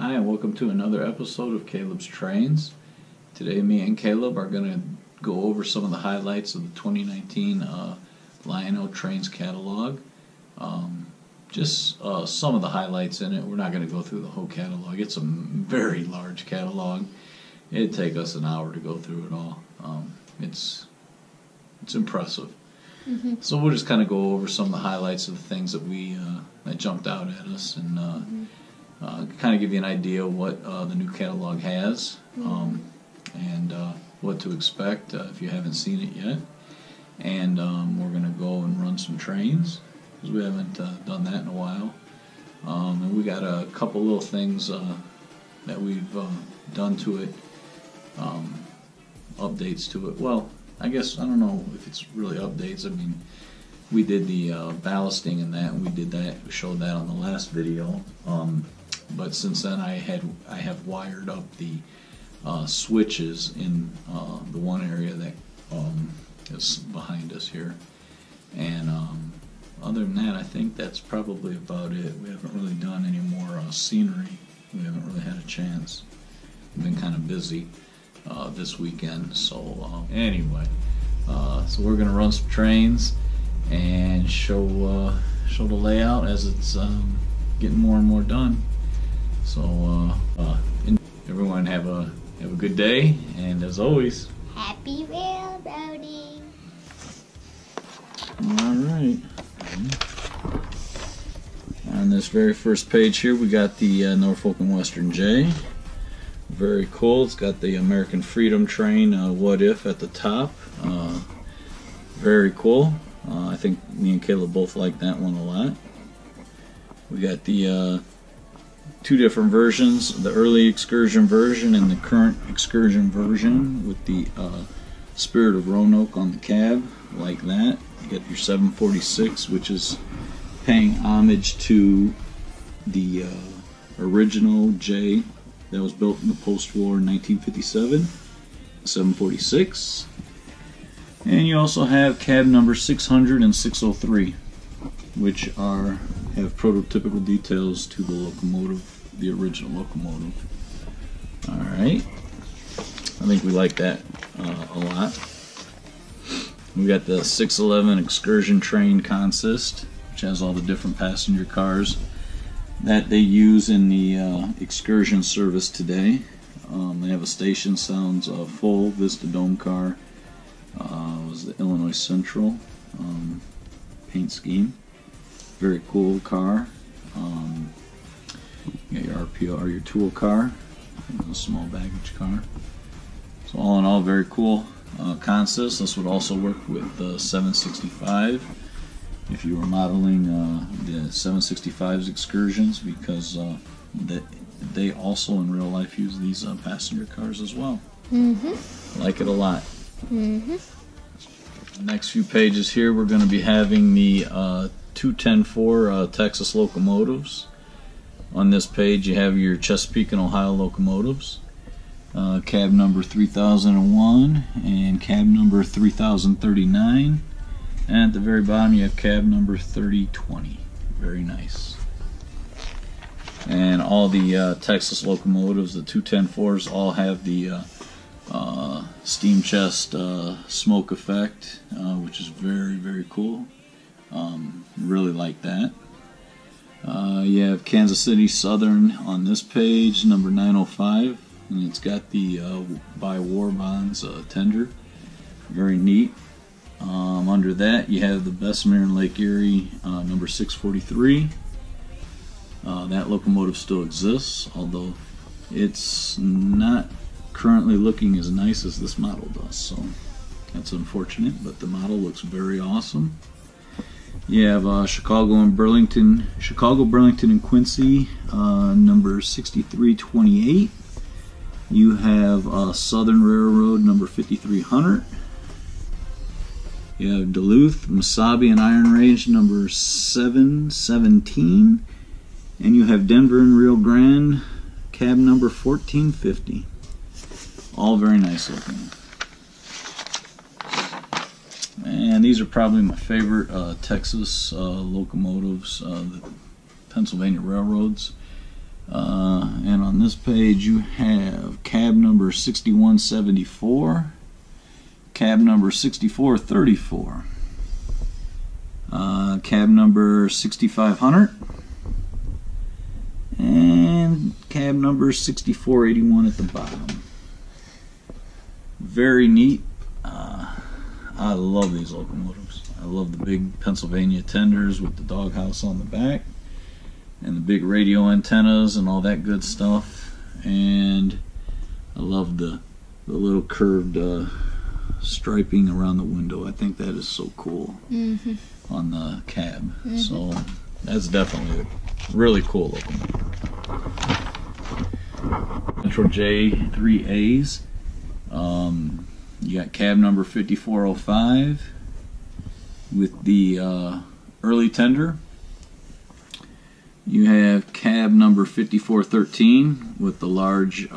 Hi, and welcome to another episode of Caleb's Trains. Today me and Caleb are going to go over some of the highlights of the 2019 Lionel Trains catalog. Just some of the highlights in it. We're not going to go through the whole catalog. It's a very large catalog. It'd take us an hour to go through it all. It's impressive. So we'll just kind of go over some of the highlights of the things that jumped out at us and kind of give you an idea of what the new catalog has and what to expect if you haven't seen it yet. And we're going to go and run some trains because we haven't done that in a while. And we got a couple little things that we've done to it, updates to it. Well, I guess I don't know if it's really updates. I mean, we did the ballasting and that, and we showed that on the last video. But since then, I have wired up the switches in the one area that is behind us here. And other than that, I think that's probably about it. We haven't really done any more scenery. We haven't really had a chance. We've been kind of busy this weekend. So anyway, so we're gonna run some trains and show the layout as it's getting more and more done. So everyone have a good day, and as always, happy railroading. All right. On this very first page here, we got the Norfolk and Western J. Very cool. It's got the American Freedom Train What If at the top. Very cool. I think me and Caleb both like that one a lot. We got the two different versions, the early excursion version and the current excursion version with the Spirit of Roanoke on the cab, like that. You got your 746, which is paying homage to the original J that was built in the post-war 1957, 746. And you also have cab number 600 and 603, which have prototypical details to the locomotive, the original locomotive. Alright, I think we like that a lot. We got the 611 excursion train consist, which has all the different passenger cars that they use in the excursion service today. They have a station sounds full Vista Dome car. Was the Illinois Central paint scheme. Very cool car. You got your RPO or your tool car, a small baggage car. So all in all, very cool consist. This would also work with the 765 if you were modeling the 765's excursions, because they also in real life use these passenger cars as well. Like it a lot. The next few pages here, we're going to be having the 210-4 Texas locomotives. On this page, you have your Chesapeake and Ohio locomotives, cab number 3001 and cab number 3039. And at the very bottom, you have cab number 3020. Very nice. And all the Texas locomotives, the 210-4s, all have the steam chest smoke effect, which is very, very cool. Really like that. You have Kansas City Southern on this page, number 905, and it's got the buy war bonds tender. Very neat. Under that, you have the Bessemer and Lake Erie number 643. That locomotive still exists, although it's not currently looking as nice as this model does, so that's unfortunate, but the model looks very awesome. You have Chicago, Burlington and Quincy, number 6328. You have Southern Railroad, number 5300. You have Duluth, Mesabi, and Iron Range, number 717. And you have Denver and Rio Grande, cab number 1450. All very nice looking. And these are probably my favorite Texas locomotives, the Pennsylvania railroads. And on this page you have cab number 6174, cab number 6434, cab number 6500, and cab number 6481 at the bottom. Very neat. I love these locomotives. I love the big Pennsylvania tenders with the doghouse on the back and the big radio antennas and all that good stuff. And I love the little curved striping around the window. I think that is so cool on the cab. So that's definitely a really cool locomotive. Metro J3As. You got cab number 5405 with the early tender. You have cab number 5413 with the large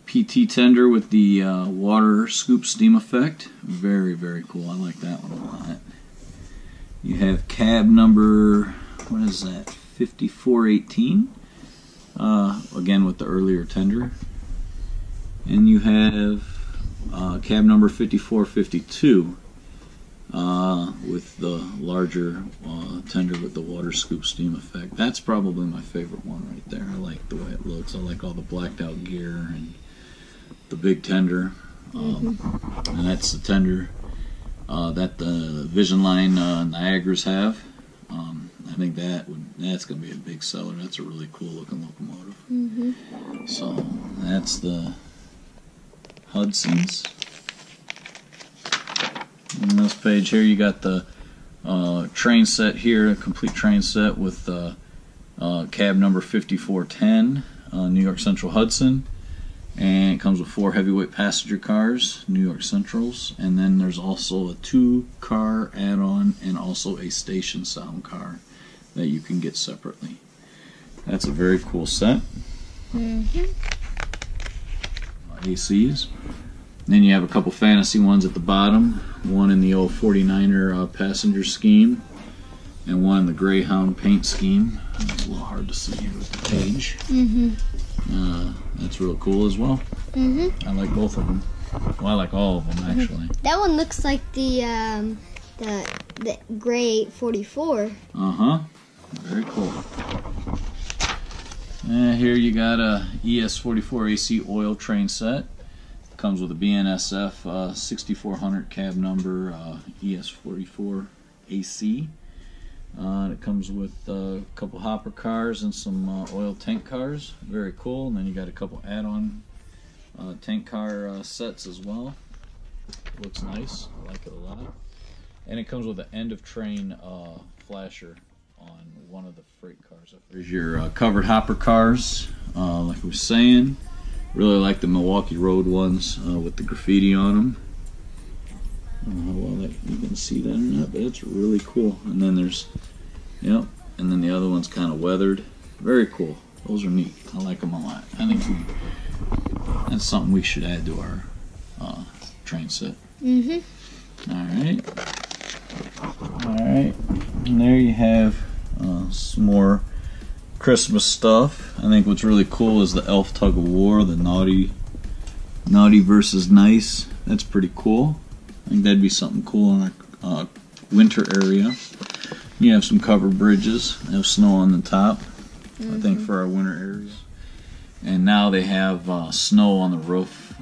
PT tender with the water scoop steam effect. Very, very cool. I like that one a lot. You have cab number, what is that, 5418, again with the earlier tender. And you have cab number 5452 with the larger tender with the water scoop steam effect. That's probably my favorite one right there. I like the way it looks. I like all the blacked out gear and the big tender. And that's the tender that the Vision Line Niagaras have. I think that's going to be a big seller. That's a really cool looking locomotive. So that's the Hudsons. On this page here you got the train set here, a complete train set with cab number 5410, New York Central Hudson, and it comes with 4 heavyweight passenger cars, New York Centrals, and then there's also a 2-car add-on and also a station sound car that you can get separately. That's a very cool set. ACs. Then you have a couple fantasy ones at the bottom, one in the old 49er passenger scheme, and one in the Greyhound paint scheme. It's a little hard to see here with the page. That's real cool as well. I like both of them. Well, I like all of them actually. That one looks like the gray 44. Very cool. And here you got a ES44 AC oil train set. Comes with a BNSF 6400 cab number ES44 AC. It comes with a couple hopper cars and some oil tank cars. Very cool. And then you got a couple add-on tank car sets as well. Looks nice. I like it a lot. And it comes with an end of train flasher on one of the freight cars. There's your covered hopper cars, like we were saying. Really like the Milwaukee Road ones with the graffiti on them. I don't know how well you can see that or not, but it's really cool. And then there's, and then the other one's kind of weathered. Very cool. Those are neat. I like them a lot. I think that's something we should add to our train set. Alright. And there you have some more Christmas stuff. I think what's really cool is the Elf Tug of War, the naughty versus nice. That's pretty cool. I think that'd be something cool in a winter area. You have some covered bridges, have snow on the top, I think for our winter areas. And now they have snow on the roof.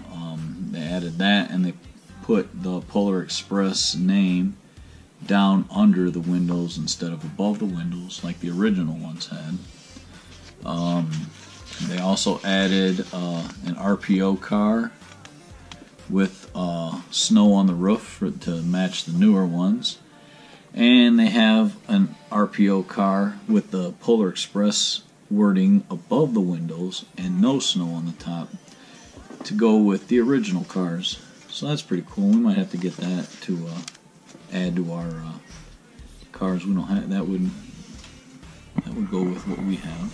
They added that, and they put the Polar Express name down under the windows instead of above the windows like the original ones had. They also added an RPO car with snow on the roof to match the newer ones. And they have an RPO car with the Polar Express wording above the windows and no snow on the top to go with the original cars. So that's pretty cool. We might have to get that to add to our cars. We don't have that. Would go with what we have.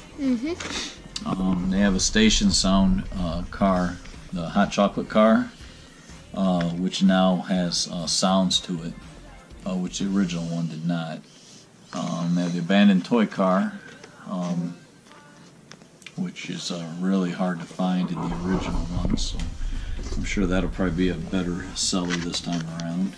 They have a station sound car, the hot chocolate car, which now has sounds to it, which the original one did not. They have the abandoned toy car, which is really hard to find in the original one, so I'm sure that'll probably be a better seller this time around.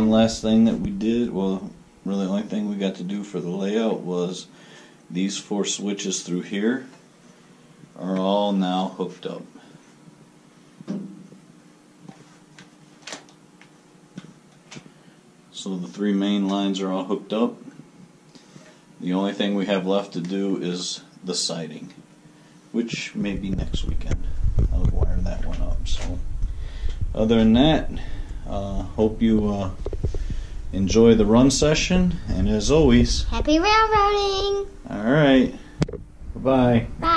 Last thing that we did, well, really the only thing we got to do for the layout was these 4 switches through here are all now hooked up. So the 3 main lines are all hooked up. The only thing we have left to do is the siding, which may be next weekend. I'll wire that one up. So other than that, hope you enjoy the run session, and as always, happy railroading! Alright, Bye-bye. Bye.